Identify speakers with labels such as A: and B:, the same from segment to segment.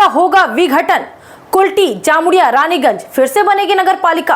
A: का होगा विघटन, कुल्टी, जामुड़िया, रानीगंज फिर से बनेगी नगर पालिका।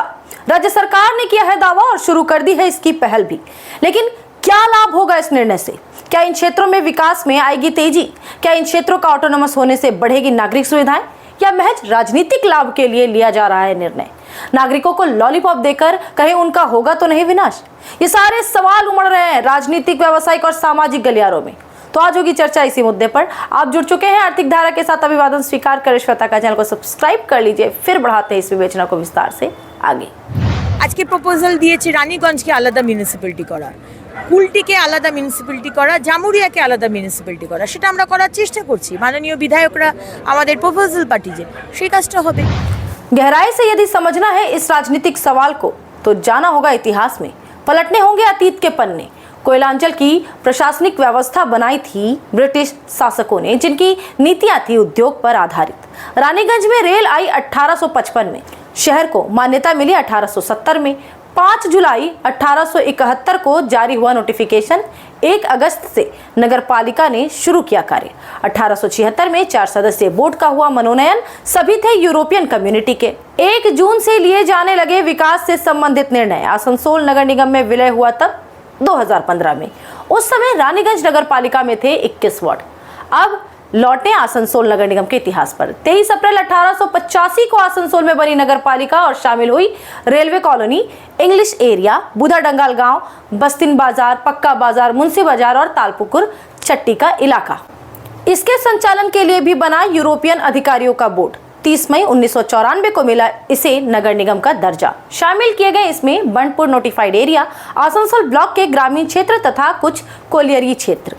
A: राज्य सरकार ने किया है दावा और शुरू कर दी है इसकी पहल भी, लेकिन क्या लाभ होगा इस निर्णय से? क्या इन क्षेत्रों में विकास में आएगी तेजी? क्या इन क्षेत्रों का ऑटोनोमस होने से बढ़ेगी नागरिक सुविधाएं, या महज राजनीतिक लाभ के लिए लिया जा रहा है निर्णय? नागरिकों को लॉलीपॉप देकर कहीं उनका होगा तो नहीं विनाश? ये सारे सवाल उमड़ रहे हैं राजनीतिक, व्यवसायिक और सामाजिक गलियारों में। तो आज होगी चर्चा इसी मुद्दे पर। आप जुड़ चुके हैं आर्थिक धारा के साथ, अभिवादन स्वीकार कर श्वेता का चैनल को सब्सक्राइब कर लीजिए। फिर बढ़ाते हैं इस विवेचना को विस्तार से आगे।
B: আজকে প্রপোজাল দিয়েছে রানীগঞ্জকে আলাদা মিউনিসিপ্যালিটি করা, কুলটিকে আলাদা মিউনিসিপ্যালিটি করা, জামুরিয়াকে আলাদা মিউনিসিপ্যালিটি করা। সেটা আমরা করার চেষ্টা করছি। মাননীয় বিধায়করা আমাদের প্রপোজাল পাঠিয়েছে, সেই কাজটা হবে।
A: गहराई से यदि समझना है इस राजनीतिक सवाल को तो जाना होगा इतिहास में, पलटने होंगे अतीत के पन्ने। कोयलांचल की प्रशासनिक व्यवस्था बनाई थी ब्रिटिश शासकों ने, जिनकी नीतियां थी उद्योग पर आधारित। रानीगंज में रेल आई 1855 में, शहर को मान्यता मिली 1870 में। 5 जुलाई 1871 को जारी हुआ नोटिफिकेशन, 1 अगस्त से नगर पालिका ने शुरू किया कार्य। 1876 में 4 सदस्यीय बोर्ड का हुआ मनोनयन, सभी थे यूरोपियन कम्युनिटी के। 1 जून से लिए जाने लगे विकास से संबंधित निर्णय। आसनसोल नगर निगम में विलय हुआ तब 2015 में। उस समय रानीगंज नगर पालिका में थे 21 वार्ड। अब लौटे आसनसोल नगर निगम के इतिहास पर। 23 अप्रैल 1885 को आसनसोल में बनी नगर पालिका और शामिल हुई रेलवे कॉलोनी, इंग्लिश एरिया, बुधा डंगाल गांव, बस्तिन बाजार, पक्का बाजार, मुंशी बाजार और तालपुकुर चट्टी का इलाका। इसके संचालन के लिए भी बना यूरोपियन अधिकारियों का बोर्ड। 30 मई 1994 को मिला इसे नगर निगम का दर्जा। शामिल किए गए इसमें बंडपुर नोटिफाइड एरिया, आसनसोल ब्लॉक के ग्रामीण क्षेत्र तथा कुछ कोलियरी क्षेत्र।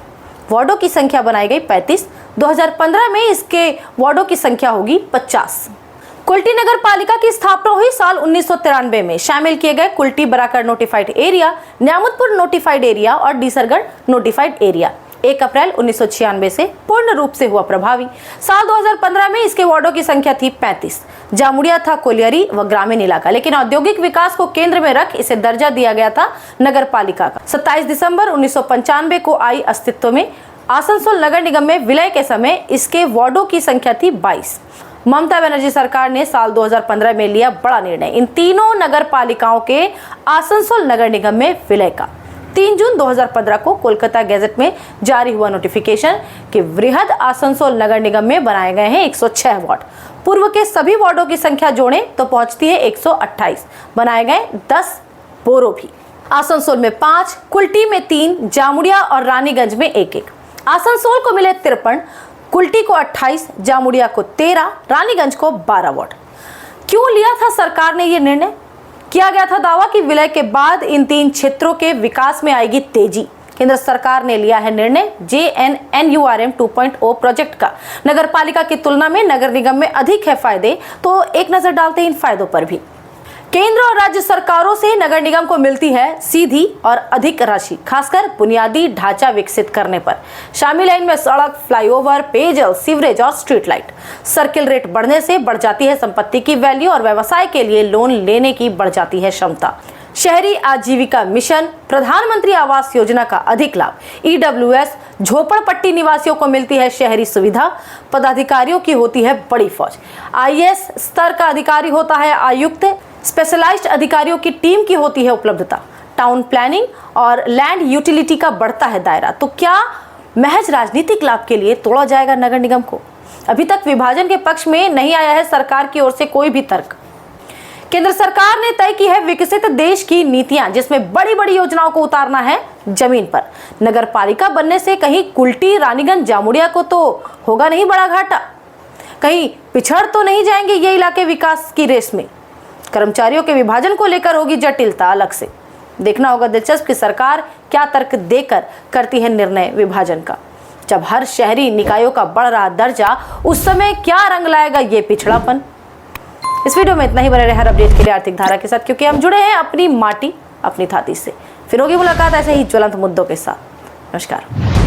A: वार्डों की संख्या बनाई गई 35। 2015 में इसके वार्डों की संख्या होगी 50। कुल्टी नगर पालिका की स्थापना हुई साल 1993 में। शामिल किए गए Kulti Barakar notified area, Nyamudpur notified area और डीसरगढ़ नोटिफाइड एरिया 1 अप्रैल 1996 से पूर्ण रूप से हुआ प्रभावी। साल 2015 में इसके वार्डों की संख्या थी 35। जामुड़िया था कोलियरी व ग्रामीण इलाका, लेकिन औद्योगिक विकास को केंद्र में रख इसे दर्जा दिया गया था नगर पालिका का। 27 दिसंबर 1995 को आई अस्तित्व में। आसनसोल नगर निगम में विलय के समय इसके वार्डों की संख्या थी 22। ममता बनर्जी सरकार ने साल 2015 में लिया बड़ा निर्णय, इन तीनों नगर पालिकाओं के आसनसोल नगर निगम में विलय का। 3 जून 2015 को कोलकाता गैजेट में जारी हुआ नोटिफिकेशन कि वृहद आसनसोल नगर निगम में बनाए गए हैं 106 वार्ड। पूर्व के सभी वार्डों की संख्या जोड़ें तो पहुंचती है 128। बनाए गए 10 बोरो भी। आसनसोल में 5, कुल्टी में 3, जामुड़िया और रानीगंज में 1-1। आसनसोल को मिले 53, कुल्टी को 28, जामुड़िया को 13, रानीगंज को 12 वार्ड। क्यों लिया था सरकार ने ये निर्णय? किया गया था दावा कि विलय के बाद इन 3 क्षेत्रों के विकास में आएगी तेजी। केंद्र सरकार ने लिया है निर्णय JNNURM 2.0 प्रोजेक्ट का। नगर पालिका की तुलना में नगर निगम में अधिक है फायदे, तो एक नजर डालते हैं इन फायदों पर भी। केंद्र और राज्य सरकारों से नगर निगम को मिलती है सीधी और अधिक राशि, खासकर बुनियादी ढांचा विकसित करने पर। शामिल है इनमें सड़क, फ्लाईओवर, पेयजल, सीवरेज और स्ट्रीट लाइट। सर्किल रेट बढ़ने से बढ़ जाती है संपत्ति की वैल्यू और व्यवसाय के लिए लोन लेने की बढ़ जाती है क्षमता। शहरी आजीविका मिशन, प्रधानमंत्री आवास योजना का अधिक लाभ। EWS, झोपड़पट्टी निवासियों को मिलती है शहरी सुविधा। पदाधिकारियों की होती है बड़ी फौज। IAS स्तर का अधिकारी होता है आयुक्त। स्पेशलाइज्ड अधिकारियों की टीम की होती है उपलब्धता। टाउन प्लानिंग और लैंड यूटिलिटी का बढ़ता है दायरा। तो क्या महज राजनीतिक लाभ के लिए तोड़ा जाएगा नगर निगम को? अभी तक विभाजन के पक्ष में नहीं आया है सरकार की ओर से कोई भी तर्क। केंद्र सरकार ने तय की है विकसित देश की नीतियां, जिसमें बड़ी बड़ी योजनाओं को उतारना है जमीन पर। नगर पालिका बनने से कहीं कुल्टी, रानीगंज, जामुड़िया को तो होगा नहीं बड़ा घाटा? कहीं पिछड़ तो नहीं जाएंगे ये इलाके विकास की रेस में? कर्मचारियों के विभाजन को लेकर होगी जटिलता अलग से। देखना होगा दिलचस्प कि सरकार क्या तर्क देकर करती है निर्णय विभाजन का। जब हर शहरी निकायों का बढ़ रहा दर्जा, उस समय क्या रंग लाएगा ये पिछड़ापन? इस वीडियो में इतना ही। बने रहे हर अपडेट के लिए आर्थिक धारा के साथ, क्योंकि हम जुड़े हैं अपनी माटी अपनी थाती से। फिर होगी मुलाकात ऐसे ही ज्वलंत मुद्दों के साथ। नमस्कार।